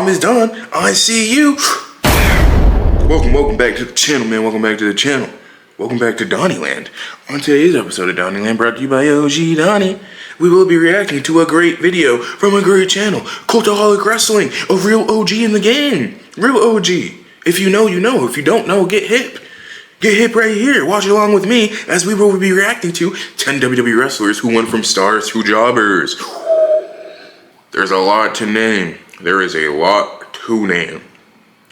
name is Don. I see you. Welcome back to the channel, man. Welcome back to the channel. Welcome back to Donnyland. On today's episode of Donnyland, brought to you by OG Donny, we will be reacting to a great video from a great channel, Cultaholic Wrestling, a real OG in the game. Real OG. If you know, you know. If you don't know, get hip. Get hip right here. Watch along with me as we will be reacting to 10 WWE wrestlers who went from stars to jobbers. There's a lot to name. There is a lot to name.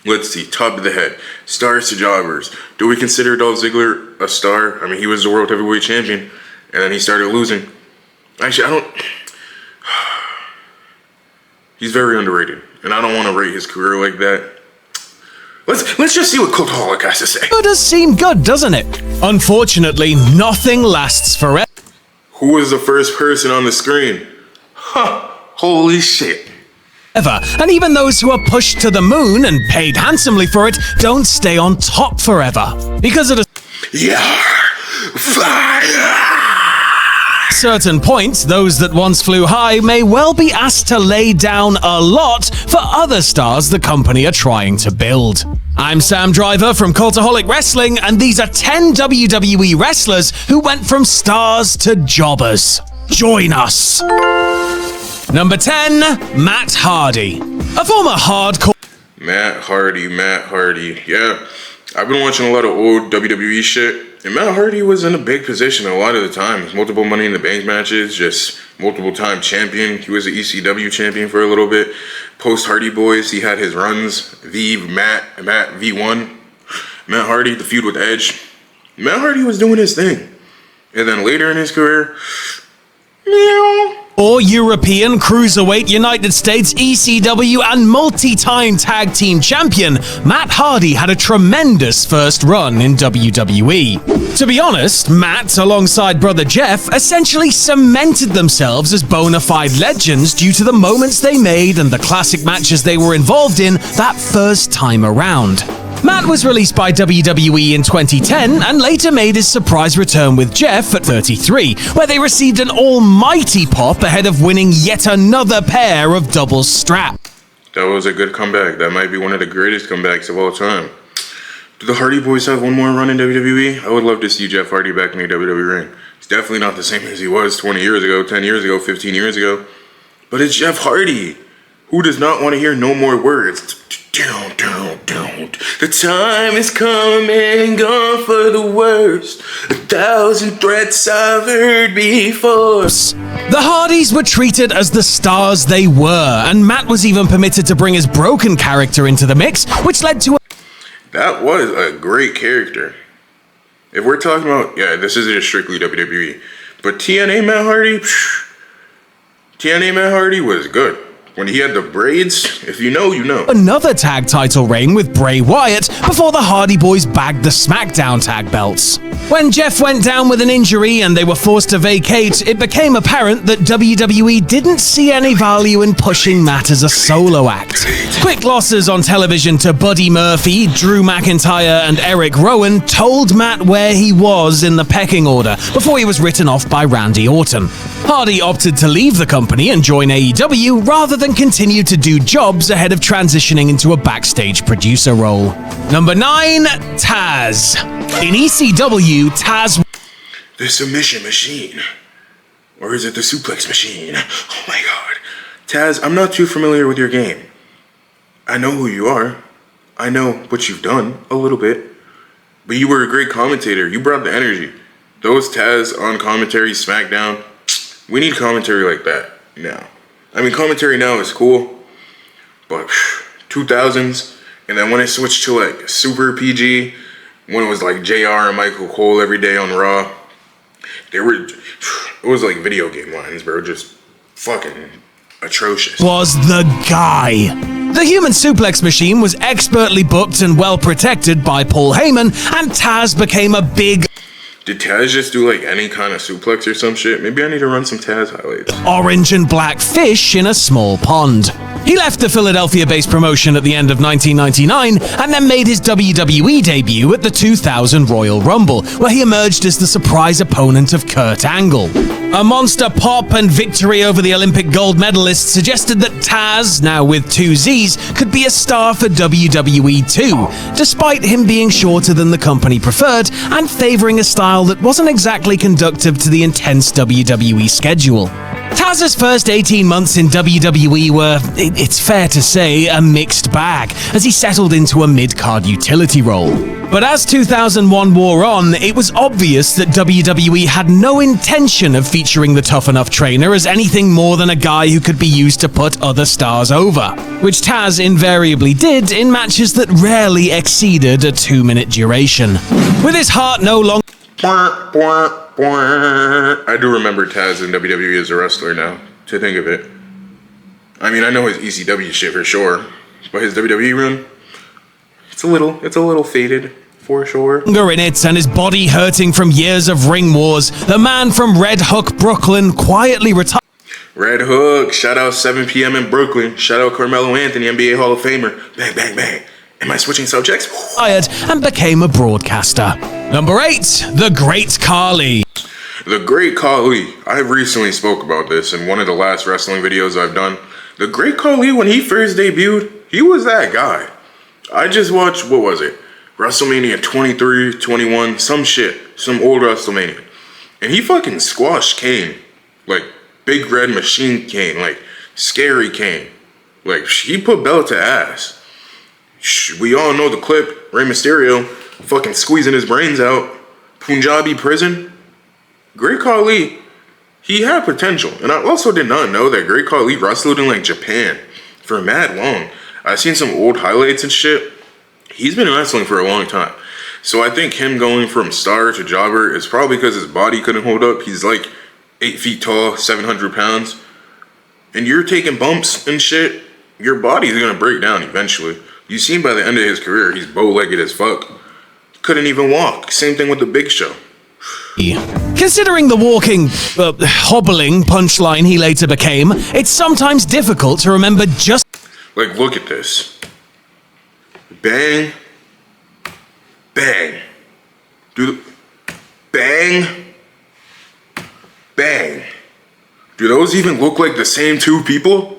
Let's see, top of the head, stars to jobbers. Do we consider Dolph Ziggler a star? I mean, he was the World Heavyweight Champion, and then he started losing. Actually, I don't... He's very underrated, and I don't want to rate his career like that. Let's just see what Cultaholic has to say. It does seem good, doesn't it? Unfortunately, nothing lasts forever. Who was the first person on the screen? Huh, holy shit. And even those who are pushed to the moon and paid handsomely for it don't stay on top forever. Because at a certain point, those that once flew high may well be asked to lay down a lot for other stars the company are trying to build. I'm Sam Driver from Cultaholic Wrestling, and these are 10 WWE wrestlers who went from stars to jobbers. Join us! Number 10, Matt Hardy. A former hardcore... Matt Hardy. Yeah, I've been watching a lot of old WWE shit, and Matt Hardy was in a big position a lot of the times. Multiple Money in the Bank matches, just multiple time champion. He was an ECW champion for a little bit. Post Hardy Boys, he had his runs. Matt V1. Matt Hardy, the feud with Edge. Matt Hardy was doing his thing. And then later in his career, or European Cruiserweight, United States, ECW, and multi-time tag team champion, Matt Hardy had a tremendous first run in WWE. To be honest, Matt, alongside brother Jeff, essentially cemented themselves as bona fide legends due to the moments they made and the classic matches they were involved in that first time around. Matt was released by WWE in 2010 and later made his surprise return with Jeff at 33, where they received an almighty pop ahead of winning yet another pair of double strap. That was a good comeback. That might be one of the greatest comebacks of all time. Do the Hardy Boys have one more run in WWE? I would love to see Jeff Hardy back in the WWE ring. He's definitely not the same as he was 20 years ago, 10 years ago, 15 years ago. But it's Jeff Hardy. Who does not want to hear no more words? Don't. The time is coming, gone for the worst. 1,000 threats I've heard before. The Hardys were treated as the stars they were, and Matt was even permitted to bring his broken character into the mix, which led to That was a great character. If we're talking about, this isn't strictly WWE, but TNA Matt Hardy was good. When he had the braids, if you know, you know. Another tag title reign with Bray Wyatt before the Hardy Boys bagged the SmackDown tag belts. When Jeff went down with an injury and they were forced to vacate, it became apparent that WWE didn't see any value in pushing Matt as a solo act. Quick losses on television to Buddy Murphy, Drew McIntyre, and Eric Rowan told Matt where he was in the pecking order before he was written off by Randy Orton. Hardy opted to leave the company and join AEW rather than continue to do jobs ahead of transitioning into a backstage producer role. Number 9, Taz. In ECW, Taz... The submission machine. Or is it the suplex machine? Oh my god. Taz, I'm not too familiar with your game. I know who you are. I know what you've done, a little bit. But you were a great commentator. You brought the energy. Those Taz on commentary, SmackDown, we need commentary like that now. I mean, commentary now is cool, but 2000s, and then when it switched to like super PG, when it was like JR and Michael Cole every day on Raw, it was like video game lines, bro, just fucking atrocious. Was the guy. The human suplex machine was expertly booked and well protected by Paul Heyman, and Taz became a big... Did Taz just do like any kind of suplex or some shit? Maybe I need to run some Taz highlights. Orange and black fish in a small pond. He left the Philadelphia-based promotion at the end of 1999 and then made his WWE debut at the 2000 Royal Rumble, where he emerged as the surprise opponent of Kurt Angle. A monster pop and victory over the Olympic gold medalist suggested that Taz, now with 2 Z's, could be a star for WWE too, despite him being shorter than the company preferred and favoring a style that wasn't exactly conducive to the intense WWE schedule. Taz's first 18 months in WWE were, it's fair to say, a mixed bag, as he settled into a mid-card utility role. But as 2001 wore on, it was obvious that WWE had no intention of featuring the Tough Enough trainer as anything more than a guy who could be used to put other stars over, which Taz invariably did in matches that rarely exceeded a 2-minute duration. With his heart no longer... I do remember Taz in WWE as a wrestler now, to think of it. I mean, I know his ECW shit for sure, but his WWE run, it's a little faded, for sure. In it, and his body hurting from years of ring wars, the man from Red Hook, Brooklyn, quietly retired. Red Hook, shout out 7 p.m. in Brooklyn, shout out Carmelo Anthony, NBA Hall of Famer, bang, bang, bang. Am I switching subjects? And became a broadcaster. Number 8, the Great Khali. The Great Khali. I recently spoke about this in one of the last wrestling videos I've done. The Great Khali, when he first debuted, he was that guy. I just watched, what was it? WrestleMania 23, 21, some shit. Some old WrestleMania. And he fucking squashed Kane. Like, Big Red Machine Kane. Like, Scary Kane. Like, he put belt to ass. We all know the clip. Rey Mysterio fucking squeezing his brains out. Punjabi prison. Great Khali, he had potential. And I also did not know that Great Khali wrestled in like Japan for mad long. I've seen some old highlights and shit. He's been wrestling for a long time. So I think him going from star to jobber is probably because his body couldn't hold up. He's like 8 feet tall, 700 pounds. And you're taking bumps and shit. Your body's gonna break down eventually. You seen by the end of his career, he's bow-legged as fuck. Couldn't even walk. Same thing with the Big Show. Considering the walking, hobbling punchline he later became, it's sometimes difficult to remember just... Like, look at this. Bang. Bang. Bang. Bang. Do those even look like the same 2 people?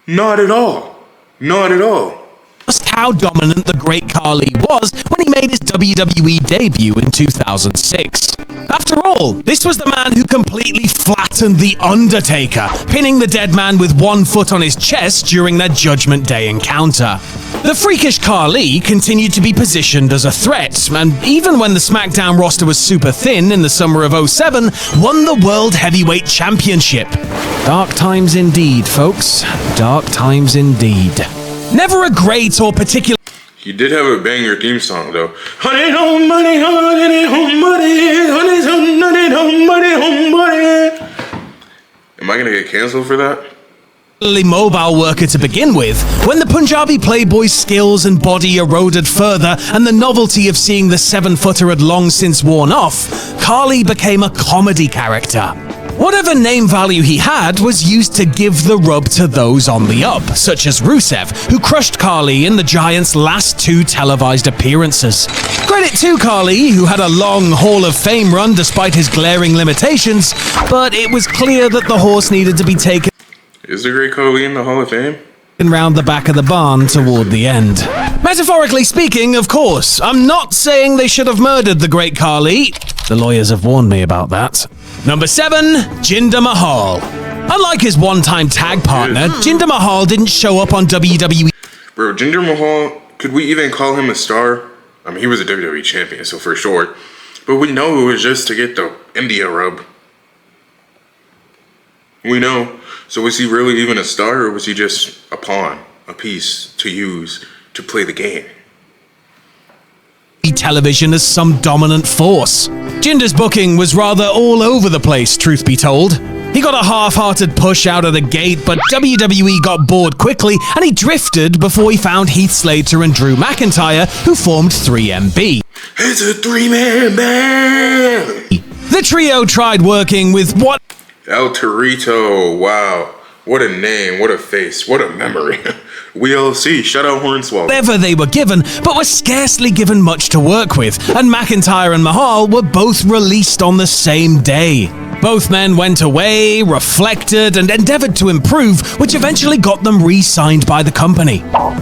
Not at all. Not at all. Just how dominant the Great Khali was when he made his WWE debut in 2006. After all, this was the man who completely flattened The Undertaker, pinning the dead man with 1 foot on his chest during their Judgment Day encounter. The freakish Khali continued to be positioned as a threat, and even when the SmackDown roster was super thin in the summer of '07, won the World Heavyweight Championship. Dark times indeed, folks. Dark times indeed. Never a great or particular... He did have a banger theme song though. Honey, home, money, honey, home, money, honey, home, money, home, money, home, money. Am I gonna get canceled for that? Mobile worker to begin with, when the Punjabi Playboy's skills and body eroded further and the novelty of seeing the 7-footer had long since worn off, Khali became a comedy character. Whatever name value he had was used to give the rub to those on the up, such as Rusev, who crushed Khali in the Giant's last 2 televised appearances. Credit to Khali, who had a long Hall of Fame run despite his glaring limitations, but it was clear that the horse needed to be taken... Is the Great Khali in the Hall of Fame? Round the back of the barn toward the end. Metaphorically speaking, of course. I'm not saying they should have murdered the Great Khali. The lawyers have warned me about that. Number 7, Jinder Mahal. Unlike his one-time tag partner, Jinder Mahal didn't show up on WWE. Bro, Jinder Mahal, could we even call him a star? I mean, he was a WWE champion, so for sure. But we know it was just to get the India rub. We know. So was he really even a star, or was he just a pawn, a piece to use to play the game? Television as some dominant force. Jinder's booking was rather all over the place, truth be told. He got a half-hearted push out of the gate, but WWE got bored quickly, and he drifted before he found Heath Slater and Drew McIntyre, who formed 3MB. It's a 3-man band! The trio tried working with what... El Torito, wow. What a name, what a face, what a memory. WLC, shout out Hornswoggle. Whatever they were given, but were scarcely given much to work with, and McIntyre and Mahal were both released on the same day. Both men went away, reflected, and endeavored to improve, which eventually got them re-signed by the company.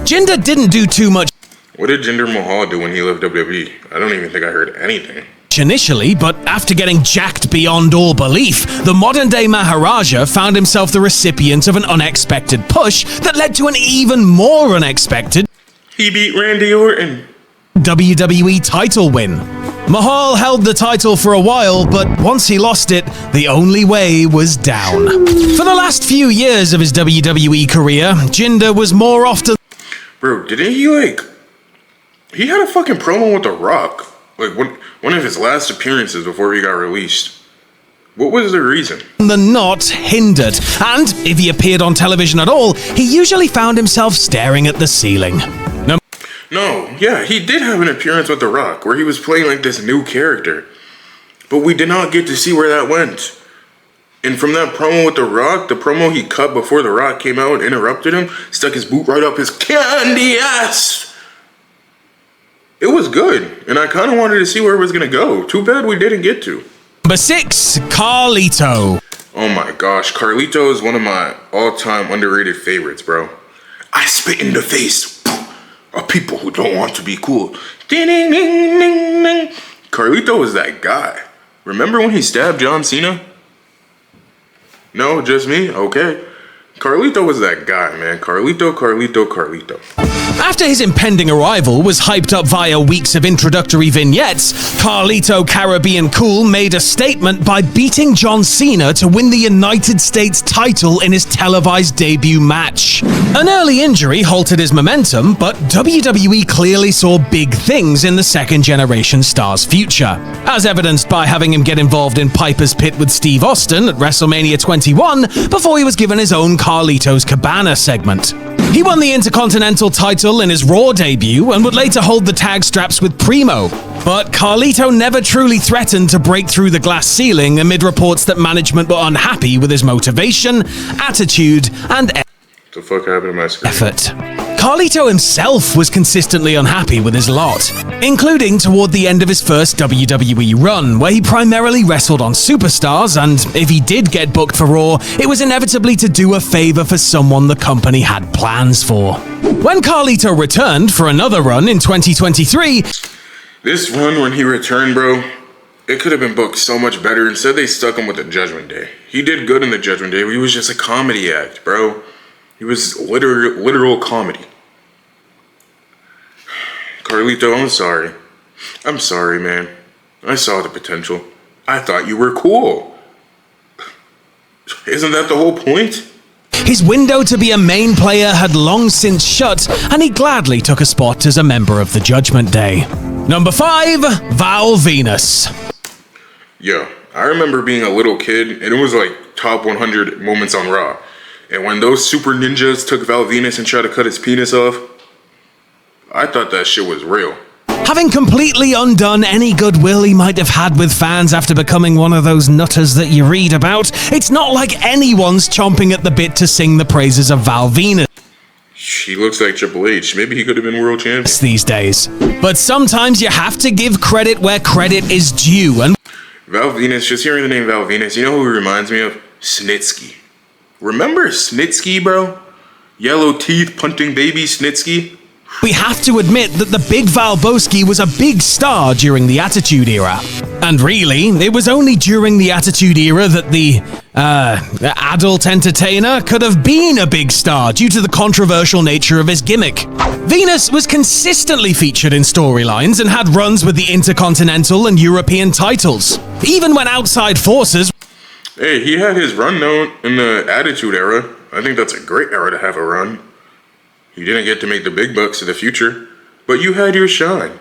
Jinder didn't do too much What did Jinder Mahal do when he left WWE? I don't even think I heard anything. initially, but after getting jacked beyond all belief, the modern-day Maharaja found himself the recipient of an unexpected push that led to an even more unexpected He beat Randy Orton. WWE title win. Mahal held the title for a while, but once he lost it, the only way was down. For the last few years of his WWE career, Jinder was more often... Bro, didn't he had a fucking promo with The Rock. Like, one of his last appearances before he got released. What was the reason? than not hindered, and if he appeared on television at all, he usually found himself staring at the ceiling. No, yeah, he did have an appearance with The Rock, where he was playing like this new character. But we did not get to see where that went. And from that promo with The Rock, the promo he cut before The Rock came out and interrupted him, stuck his boot right up his candy ass. It was good, and I kind of wanted to see where it was going to go. Too bad we didn't get to. Number 6, Carlito. Oh my gosh, Carlito is one of my all-time underrated favorites, bro. I spit in the face of people who don't want to be cool. Ding, ding, ding, ding, ding. Carlito was that guy. Remember when he stabbed John Cena? No, just me? Okay. Carlito was that guy, man. Carlito. After his impending arrival was hyped up via weeks of introductory vignettes, Carlito Caribbean Cool made a statement by beating John Cena to win the United States title in his televised debut match. An early injury halted his momentum, but WWE clearly saw big things in the second-generation star's future, as evidenced by having him get involved in Piper's Pit with Steve Austin at WrestleMania 21 before he was given his own Carlito's Cabana segment. He won the Intercontinental title in his Raw debut and would later hold the tag straps with Primo. But Carlito never truly threatened to break through the glass ceiling amid reports that management were unhappy with his motivation, attitude, and The fuck happened to my screen? effort. Carlito himself was consistently unhappy with his lot, including toward the end of his first WWE run, where he primarily wrestled on superstars, and if he did get booked for Raw, it was inevitably to do a favor for someone the company had plans for. When Carlito returned for another run in 2023, This run when he returned, bro, it could have been booked so much better. Instead, they stuck him with the Judgment Day. He did good in the Judgment Day, but he was just a comedy act, bro. He was literal comedy. Carlito, I'm sorry. I'm sorry, man. I saw the potential. I thought you were cool. Isn't that the whole point? his window to be a main player had long since shut, and he gladly took a spot as a member of the Judgment Day. Number 5, Val Venus. Yeah, I remember being a little kid, and it was like top 100 moments on Raw. And when those super ninjas took Val Venus and tried to cut his penis off, I thought that shit was real. Having completely undone any goodwill he might have had with fans after becoming one of those nutters that you read about, it's not like anyone's chomping at the bit to sing the praises of Val Venus. She looks like Triple H. Maybe he could have been world champion. These days. But sometimes you have to give credit where credit is due, and Val Venus, just hearing the name Val Venus, you know who he reminds me of? Snitsky. Remember Snitsky, bro? Yellow teeth, punting baby Snitsky? we have to admit that the Big Valboski was a big star during the Attitude Era. And really, it was only during the Attitude Era that the adult entertainer could have been a big star due to the controversial nature of his gimmick. Venus was consistently featured in storylines and had runs with the Intercontinental and European titles. Even when outside forces... Hey, he had his run though in the Attitude Era. I think that's a great era to have a run. You didn't get to make the big bucks in the future, but you had your shine.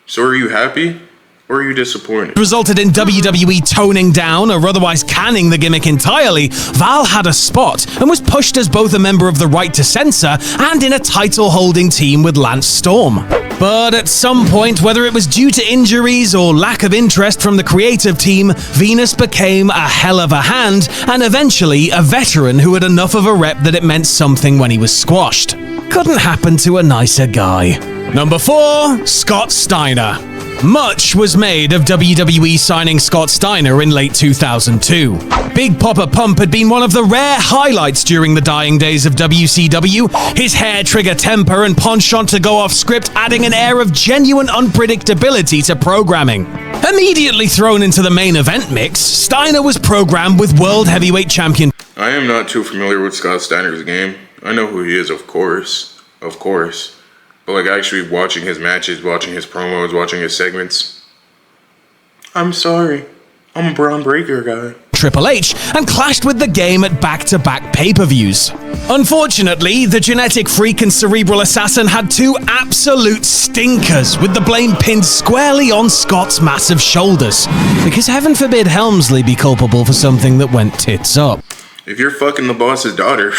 So are you happy, or are you disappointed? resulted in WWE toning down or otherwise canning the gimmick entirely, Val had a spot and was pushed as both a member of the Right to Censor and in a title-holding team with Lance Storm. But at some point, whether it was due to injuries or lack of interest from the creative team, Venus became a hell of a hand and eventually a veteran who had enough of a rep that it meant something when he was squashed. Couldn't happen to a nicer guy. Number 4, Scott Steiner. Much was made of WWE signing Scott Steiner in late 2002. Big Papa Pump had been one of the rare highlights during the dying days of WCW, his hair-trigger temper and penchant to go off script adding an air of genuine unpredictability to programming. Immediately thrown into the main event mix, Steiner was programmed with World Heavyweight Champion. I am not too familiar with Scott Steiner's game. I know who he is, of course. But like actually watching his matches, watching his promos, watching his segments. I'm sorry. I'm a Braun Breaker guy. Triple H and clashed with the game at back-to-back pay-per-views. Unfortunately, the genetic freak and cerebral assassin had two absolute stinkers, with the blame pinned squarely on Scott's massive shoulders. Because heaven forbid Helmsley be culpable for something that went tits up. If you're fucking the boss's daughter,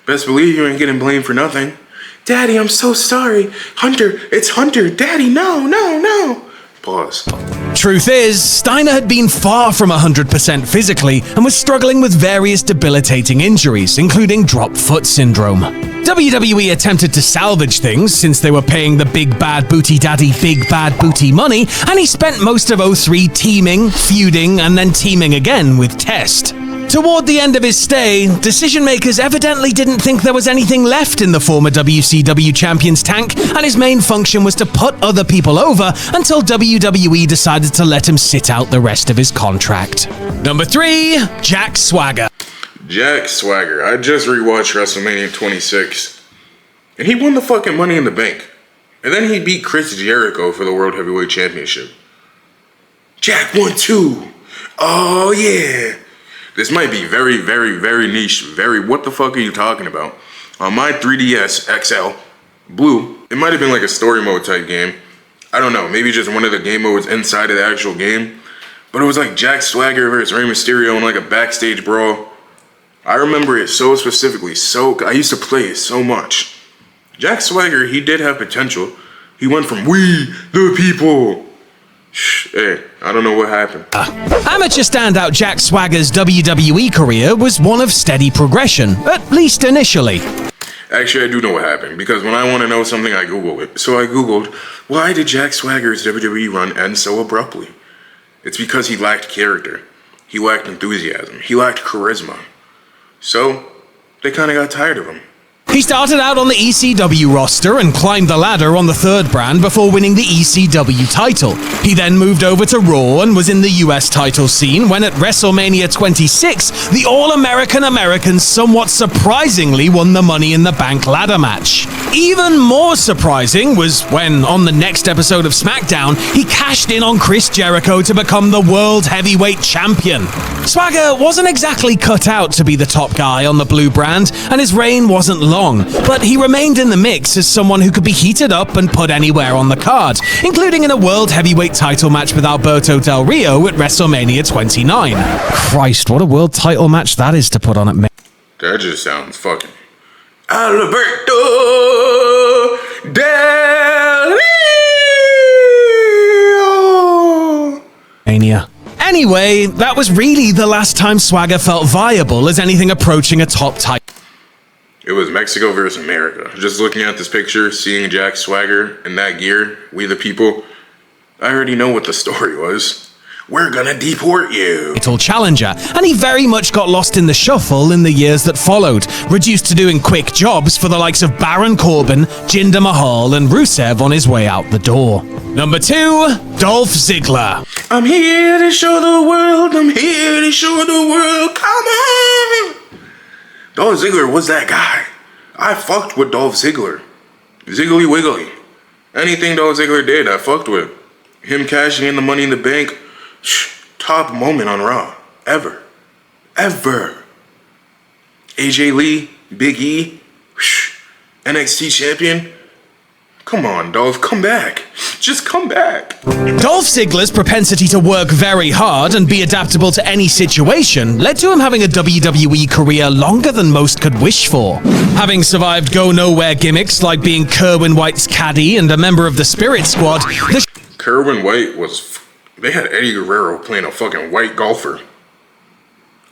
best believe you ain't getting blamed for nothing. Daddy, I'm so sorry. Hunter, it's Hunter. Daddy, no. Pause. Truth is, Steiner had been far from 100% physically and was struggling with various debilitating injuries, including drop foot syndrome. WWE attempted to salvage things since they were paying the big bad booty daddy big bad booty money, and he spent most of '03 teaming, feuding, and then teaming again with Test. Toward the end of his stay, decision makers evidently didn't think there was anything left in the former WCW champion's tank, and his main function was to put other people over until WWE decided to let him sit out the rest of his contract. Number 3, Jack Swagger. Jack Swagger. I just rewatched WrestleMania 26, and he won the fucking Money in the Bank. And then he beat Chris Jericho for the World Heavyweight Championship. Jack won too. Oh yeah. This might be very, very, very niche. What the fuck are you talking about? On my 3DS XL Blue, it might have been like a story mode type game. I don't know, maybe just one of the game modes inside of the actual game. But it was like Jack Swagger versus Rey Mysterio in like a backstage brawl. I remember it so specifically, I used to play it so much. Jack Swagger, he did have potential. He went from we the people. Hey, I don't know what happened. Amateur standout Jack Swagger's WWE career was one of steady progression, at least initially. Actually, I do know what happened, because when I want to know something, I Google it. So I Googled, why did Jack Swagger's WWE run end so abruptly? It's because he lacked character. He lacked enthusiasm. He lacked charisma. So, they kind of got tired of him. He started out on the ECW roster and climbed the ladder on the third brand before winning the ECW title. He then moved over to Raw and was in the US title scene when at WrestleMania 26, the All-American Americans somewhat surprisingly won the Money in the Bank ladder match. Even more surprising was when, on the next episode of SmackDown, he cashed in on Chris Jericho to become the World Heavyweight Champion. Swagger wasn't exactly cut out to be the top guy on the blue brand, and his reign wasn't long, but he remained in the mix as someone who could be heated up and put anywhere on the card, including in a World Heavyweight title match with Alberto Del Rio at WrestleMania 29. Christ, what a world title match that is to put on at That just sounds fucking... Alberto Del Rio! Mania. Anyway, that was really the last time Swagger felt viable as anything approaching a top title. It was Mexico versus America. Just looking at this picture, seeing Jack Swagger in that gear, we the people, I already know what the story was. We're gonna deport you. Title challenger, and he very much got lost in the shuffle in the years that followed, reduced to doing quick jobs for the likes of Baron Corbin, Jinder Mahal, and Rusev on his way out the door. Number 2, Dolph Ziggler. I'm here to show the world, I'm here to show the world, come on! Dolph Ziggler was that guy. I fucked with Dolph Ziggler. Ziggly wiggly. Anything Dolph Ziggler did, I fucked with. Him cashing in the Money in the Bank, top moment on Raw. Ever. AJ Lee, Big E, NXT champion. Come on, Dolph, come back. Just come back. Dolph Ziggler's propensity to work very hard and be adaptable to any situation led to him having a WWE career longer than most could wish for. Having survived go-nowhere gimmicks like being Kerwin White's caddy and a member of the Spirit Squad, Kerwin White was... They had Eddie Guerrero playing a fucking white golfer.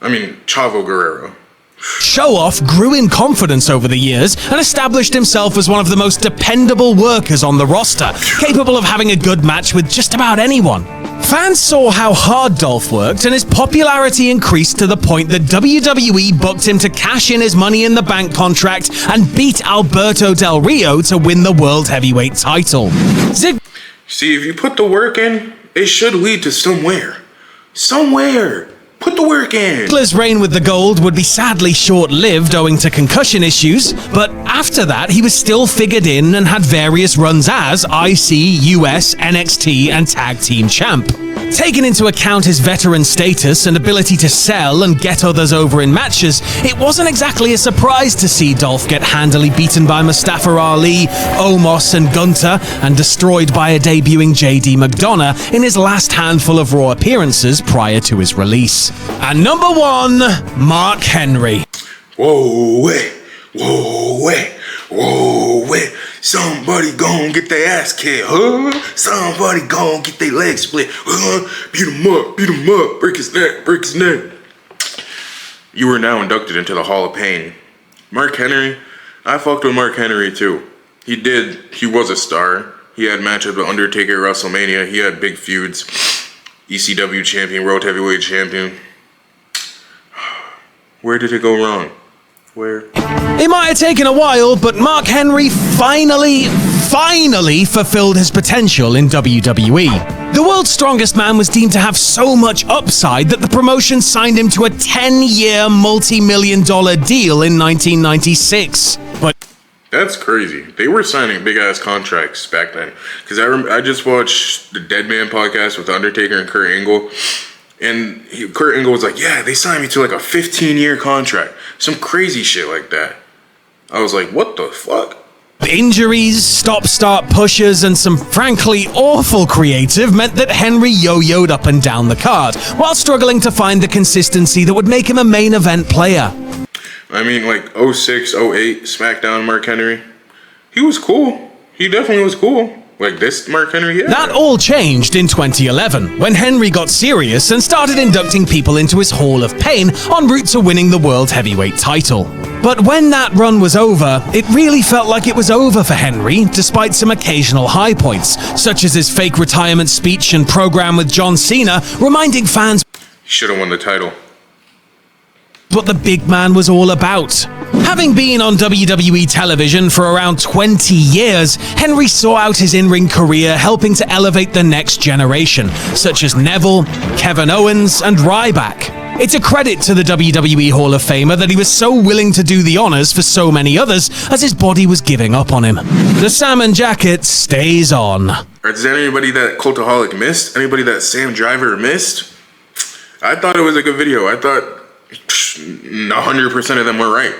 I mean, Chavo Guerrero. Show-Off grew in confidence over the years and established himself as one of the most dependable workers on the roster, capable of having a good match with just about anyone. Fans saw how hard Dolph worked, and his popularity increased to the point that WWE booked him to cash in his Money in the Bank contract and beat Alberto Del Rio to win the World Heavyweight title. See, if you put the work in, it should lead to somewhere. Somewhere. Put the work in. Ziggler's reign with the gold would be sadly short-lived owing to concussion issues, but after that he was still figured in and had various runs as IC, US, NXT, and Tag Team Champ. Taking into account his veteran status and ability to sell and get others over in matches, it wasn't exactly a surprise to see Dolph get handily beaten by Mustafa Ali, Omos, and Gunter, and destroyed by a debuting JD McDonough in his last handful of Raw appearances prior to his release. And number 1, Mark Henry. Whoa, wait, whoa, wait, whoa, wait. Somebody gon' get their ass kicked, huh? Somebody gon' get their legs split, huh? Beat him up, break his neck, break his neck. You are now inducted into the Hall of Pain. Mark Henry, I fucked with Mark Henry too. He was a star. He had matchups with Undertaker at WrestleMania. He had big feuds. ECW champion, World Heavyweight champion. Where did it go wrong? Where? It might have taken a while, but Mark Henry finally fulfilled his potential in WWE. The world's strongest man was deemed to have so much upside that the promotion signed him to a 10-year multi-million-dollar deal in 1996. But that's crazy. They were signing big-ass contracts back then. Because I just watched the Dead Man podcast with Undertaker and Kurt Angle. And Kurt Angle was like, yeah, they signed me to like a 15-year contract. Some crazy shit like that. I was like, what the fuck? Injuries, stop-start pushes, and some frankly awful creative meant that Henry yo-yoed up and down the card, while struggling to find the consistency that would make him a main event player. I mean, like 06, 08, SmackDown Mark Henry. He was cool. He definitely was cool. Like this Mark Henry, yeah. That all changed in 2011, when Henry got serious and started inducting people into his Hall of Pain en route to winning the World Heavyweight title. But when that run was over, it really felt like it was over for Henry, despite some occasional high points, such as his fake retirement speech and program with John Cena, reminding fans he should have won the title. What the big man was all about. Having been on WWE television for around 20 years, Henry saw out his in-ring career helping to elevate the next generation, such as Neville, Kevin Owens, and Ryback. It's a credit to the WWE Hall of Famer that he was so willing to do the honors for so many others as his body was giving up on him. The salmon jacket stays on. Is there anybody that Cultaholic missed? Anybody that Sam Driver missed? I thought it was a good video. I thought 100% of them were right.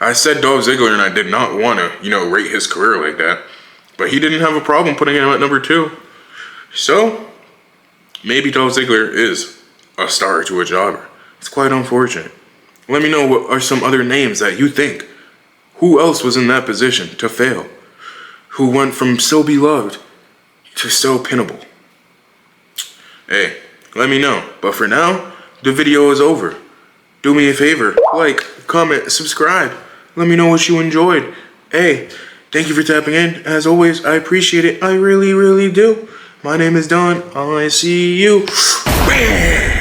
I said Dolph Ziggler, and I did not want to, rate his career like that. But he didn't have a problem putting him at number 2. So, maybe Dolph Ziggler is a star to a jobber. It's quite unfortunate. Let me know what are some other names that you think. Who else was in that position to fail? Who went from so beloved to so pinnable? Hey, let me know. But for now, the video is over. Do me a favor, like, comment, subscribe. Let me know what you enjoyed. Hey, thank you for tapping in. As always, I appreciate it. I really, really do. My name is Don. I see you. Bam!